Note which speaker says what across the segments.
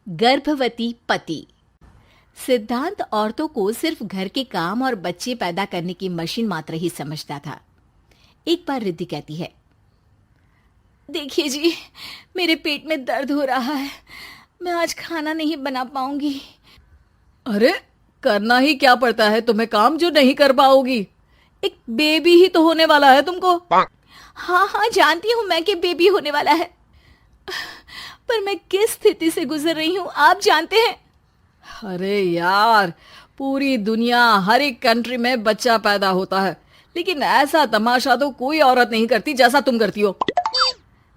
Speaker 1: गर्भवती पति। सिद्धांत औरतों को सिर्फ घर के काम और बच्चे पैदा करने की मशीन मात्र ही समझता था। एक बार रिद्धि कहती है, देखिए जी, मेरे पेट में दर्द हो रहा है, मैं आज खाना नहीं बना पाऊंगी।
Speaker 2: अरे करना ही क्या पड़ता है तुम्हें काम जो नहीं कर पाओगी? एक बेबी ही तो होने वाला है तुमको।
Speaker 1: हाँ हाँ, जानती हूँ मैं कि बेबी होने वाला है, पर मैं किस स्थिति से गुजर रही हूँ आप जानते हैं।
Speaker 2: अरे यार, पूरी दुनिया हर एक कंट्री में बच्चा पैदा होता है, लेकिन ऐसा तमाशा तो कोई औरत नहीं करती जैसा तुम करती हो।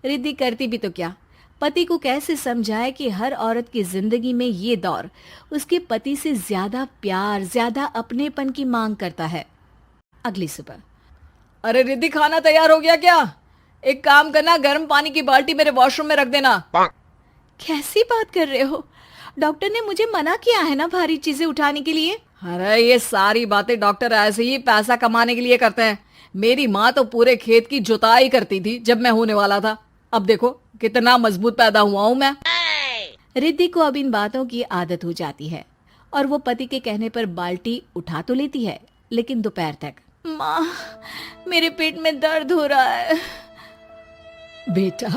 Speaker 1: रिद्धि करती भी तो क्या, पति को कैसे समझाए कि हर औरत की जिंदगी में ये दौर उसके पति से ज्यादा प्यार, ज्यादा अपनेपन की मांग करता है। अगली सुबह,
Speaker 2: अरे रिद्धि, खाना तैयार हो गया क्या? एक काम करना, गर्म पानी की बाल्टी मेरे वॉशरूम में रख देना।
Speaker 1: कैसी बात कर रहे हो? डॉक्टर ने मुझे मना किया है ना भारी चीजें उठाने के लिए।
Speaker 2: अरे ये सारी बातें डॉक्टर ऐसे ही पैसा कमाने के लिए करते हैं। मेरी माँ तो पूरे खेत की जुताई करती थी जब मैं होने वाला था। अब देखो कितना मजबूत पैदा हुआ हूँ मैं।
Speaker 1: रिद्धि को अब इन बातों की आदत हो जाती है और वो पति के कहने पर बाल्टी उठा तो लेती है, लेकिन दोपहर तक। माँ, मेरे पेट में दर्द हो रहा है।
Speaker 2: बेटा,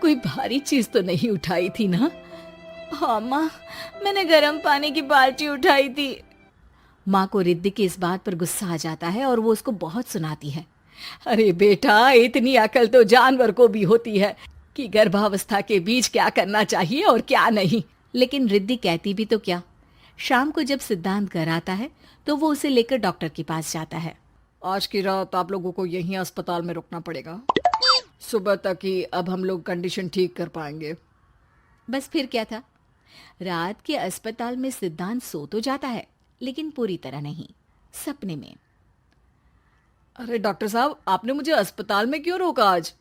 Speaker 2: कोई भारी चीज तो नहीं उठाई थी ना?
Speaker 1: हाँ माँ, मैंने गर्म पानी की बाल्टी उठाई थी। माँ को रिद्धि की इस बात पर गुस्सा आ जाता है और वो उसको बहुत सुनाती है।
Speaker 2: अरे बेटा, इतनी अकल तो जानवर को भी होती है कि गर्भावस्था के बीच क्या करना चाहिए और क्या नहीं।
Speaker 1: लेकिन रिद्धि कहती भी तो क्या। शाम को जब सिद्धांत घर आता है तो वो उसे लेकर डॉक्टर के पास जाता है।
Speaker 2: आज की रात आप लोगों को यहीं अस्पताल में रुकना पड़ेगा, सुबह तक ही अब हम लोग कंडीशन ठीक कर पाएंगे।
Speaker 1: बस फिर क्या था, रात के अस्पताल में सिद्धांत सो तो जाता है, लेकिन पूरी तरह नहीं, सपने में।
Speaker 2: अरे डॉक्टर साहब, आपने मुझे अस्पताल में क्यों रोका आज?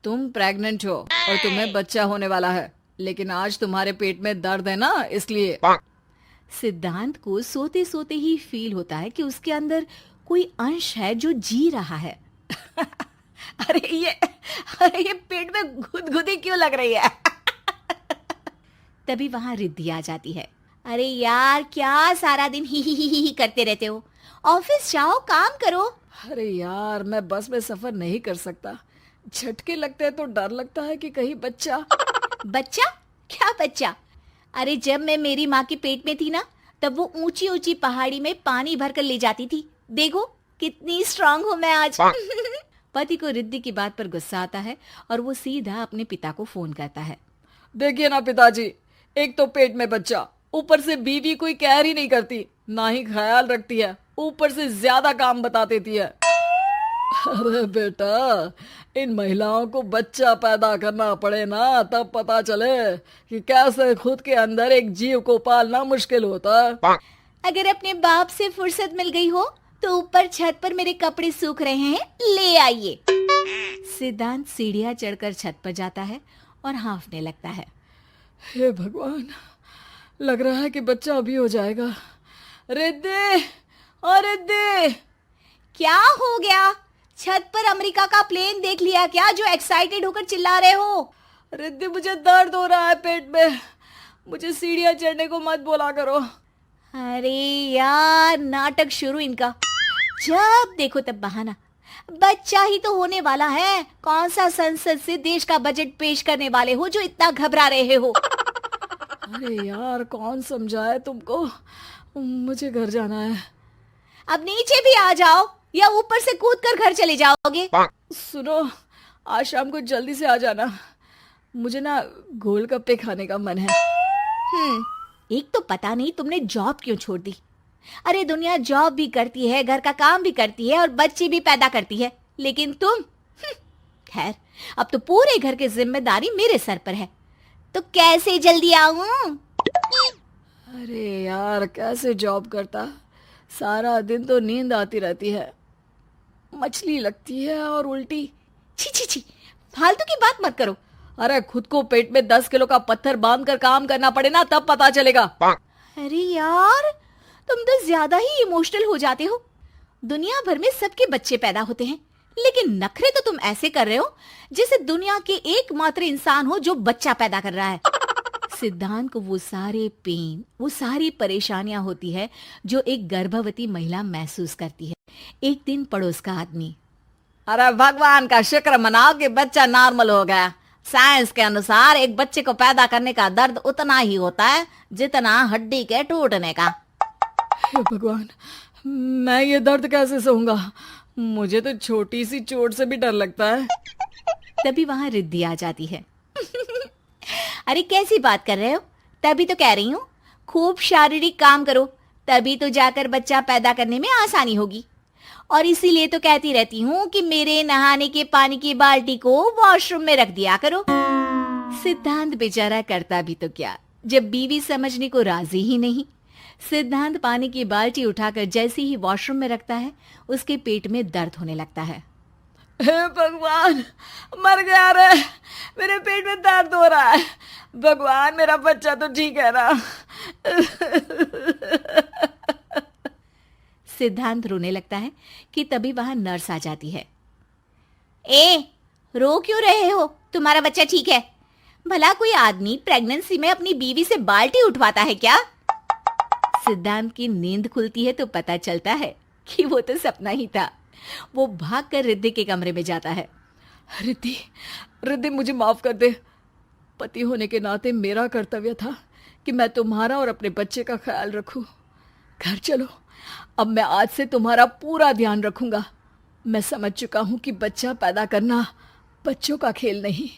Speaker 2: तुम प्रेग्नेंट हो और तुम्हें बच्चा होने वाला है, लेकिन आज तुम्हारे पेट में दर्द है ना, इसलिए।
Speaker 1: सिद्धांत को सोते सोते ही फील होता है कि उसके अंदर कोई अंश है जो जी रहा है।
Speaker 2: अरे ये पेट में गुदगुदी क्यों लग रही है?
Speaker 1: तभी वहां रिद्धि आ जाती है। अरे यार, क्या सारा दिन ही करते रहते हो? ऑफिस जाओ, काम करो।
Speaker 2: अरे यार, मैं बस में सफर नहीं कर सकता। झटके लगते हैं तो डर लगता है कि कहीं बच्चा।
Speaker 1: बच्चा? क्या बच्चा? अरे जब मैं मेरी माँ के पेट में थी ना, तब वो ऊंची ऊंची पहाड़ी में पानी भरकर ले जाती थी। देखो कितनी स्ट्रांग हूँ मैं आज। पति को रिद्धि की बात पर गुस्सा आता है और वो सीधा अपने पिता को फोन करता है।
Speaker 2: देखिए ना पिताजी, एक तो पेट में बच्चा, ऊपर से बीवी कोई केयर ही नहीं करती, ना ही ख्याल रखती है, ऊपर से ज्यादा काम बता देती है। अरे बेटा, इन महिलाओं को बच्चा पैदा करना पड़े ना, तब पता चले कि कैसे खुद के अंदर एक जीव को पालना मुश्किल होता है।
Speaker 1: अगर अपने बाप से फुर्सत मिल गई हो तो ऊपर छत पर मेरे कपड़े सूख रहे हैं, ले आइए। सिद्धांत सीढ़ियां चढ़कर छत पर जाता है और हांफने लगता है।
Speaker 2: हे भगवान, लग रहा है कि बच्चा अभी हो जाएगा। रिद्धि, ओ रिद्धि!
Speaker 1: क्या हो गया? छत पर अमेरिका का प्लेन देख लिया क्या जो एक्साइटेड होकर चिल्ला रहे हो?
Speaker 2: रिद्धि, मुझे दर्द हो रहा है पेट में, मुझे सीढ़ियां चढ़ने को मत बोला करो।
Speaker 1: अरे यार, नाटक शुरू इनका। जब देखो तब बहाना। बच्चा ही तो होने वाला है, कौन सा संसद से देश का बजट पेश करने वाले हो जो इतना घबरा रहे हो?
Speaker 2: अरे यार, कौन समझाए तुमको, मुझे घर जाना है।
Speaker 1: अब नीचे भी आ जाओ या ऊपर से कूदकर घर चले जाओगे?
Speaker 2: सुनो, आज शाम को जल्दी से आ जाना, मुझे ना गोलगप्पे खाने का मन है।
Speaker 1: एक तो पता नहीं तुमने जॉब क्यों छोड़ दी। अरे दुनिया जॉब भी करती है, घर का काम भी करती है और बच्चे भी पैदा करती है, लेकिन तुम खैर, अब तो पूरे घर की जिम्मेदारी मेरे सर पर है, तो कैसे जल्दी आऊं?
Speaker 2: अरे यार, कैसे जॉब करता, सारा दिन तो नींद आती रहती है, मछली लगती है और उल्टी।
Speaker 1: छी छी छी, फालतू की बात मत करो।
Speaker 2: अरे खुद को पेट में 10 किलो का पत्थर बांधकर काम करना पड़े ना, तब पता चलेगा।
Speaker 1: अरे यार, तुम तो ज्यादा ही इमोशनल हो जाते हो। दुनिया भर में सबके बच्चे पैदा होते हैं, लेकिन नखरे तो तुम ऐसे कर रहे हो जैसे दुनिया के एकमात्र इंसान हो जो बच्चा पैदा कर रहा है। सिद्धांत को वो सारे पेन, वो सारी परेशानियां होती है जो एक गर्भवती महिला महसूस करती है। एक दिन पड़ोस का आदमी,
Speaker 2: अरे भगवान का शुक्र मनाओ कि बच्चा नॉर्मल हो गया। साइंस के अनुसार एक बच्चे को पैदा करने का दर्द उतना ही होता है जितना हड्डी के टूटने का।
Speaker 3: हे भगवान, मैं ये दर्द कैसे सहूंगा? मुझे तो छोटी सी चोट से भी डर लगता है।
Speaker 1: तभी वहां रिद्धि आ जाती है। अरे कैसी बात कर रहे हो? तभी तो कह रही हूँ, खूब शारीरिक काम करो, तभी तो जाकर बच्चा पैदा करने में आसानी होगी। और इसीलिए तो कहती रहती हूँ कि मेरे नहाने के पानी की बाल्टी को वॉशरूम में रख दिया करो। सिद्धांत बेचारा करता भी तो क्या, जब बीवी समझने को राजी ही नहीं। सिद्धांत पानी की बाल्टी उठाकर जैसे ही वॉशरूम में रखता है, उसके पेट में दर्द होने लगता है।
Speaker 2: हे भगवान, मर गया रे, मेरे पेट में दर्द हो रहा है। भगवान, मेरा बच्चा तो ठीक है ना?
Speaker 1: सिद्धांत रोने लगता है कि तभी वहां नर्स आ जाती है। ए, रो क्यों रहे हो? तुम्हारा बच्चा ठीक है। भला कोई आदमी प्रेगनेंसी में अपनी बीवी से बाल्टी उठवाता है क्या? सिद्धांत की नींद खुलती है तो पता चलता है कि वो तो सपना ही था। वो भागकर रिद्धि के कमरे में जाता है।
Speaker 3: रिद्धि, रिद्धि, मुझे माफ कर दे। पति होने के नाते मेरा कर्तव्य था कि मैं तुम्हारा और अपने बच्चे का ख्याल रखूं। घर चलो, अब मैं आज से तुम्हारा पूरा ध्यान रखूंगा। मैं समझ चुका हूं कि बच्चा पैदा करना बच्चों का खेल नहीं।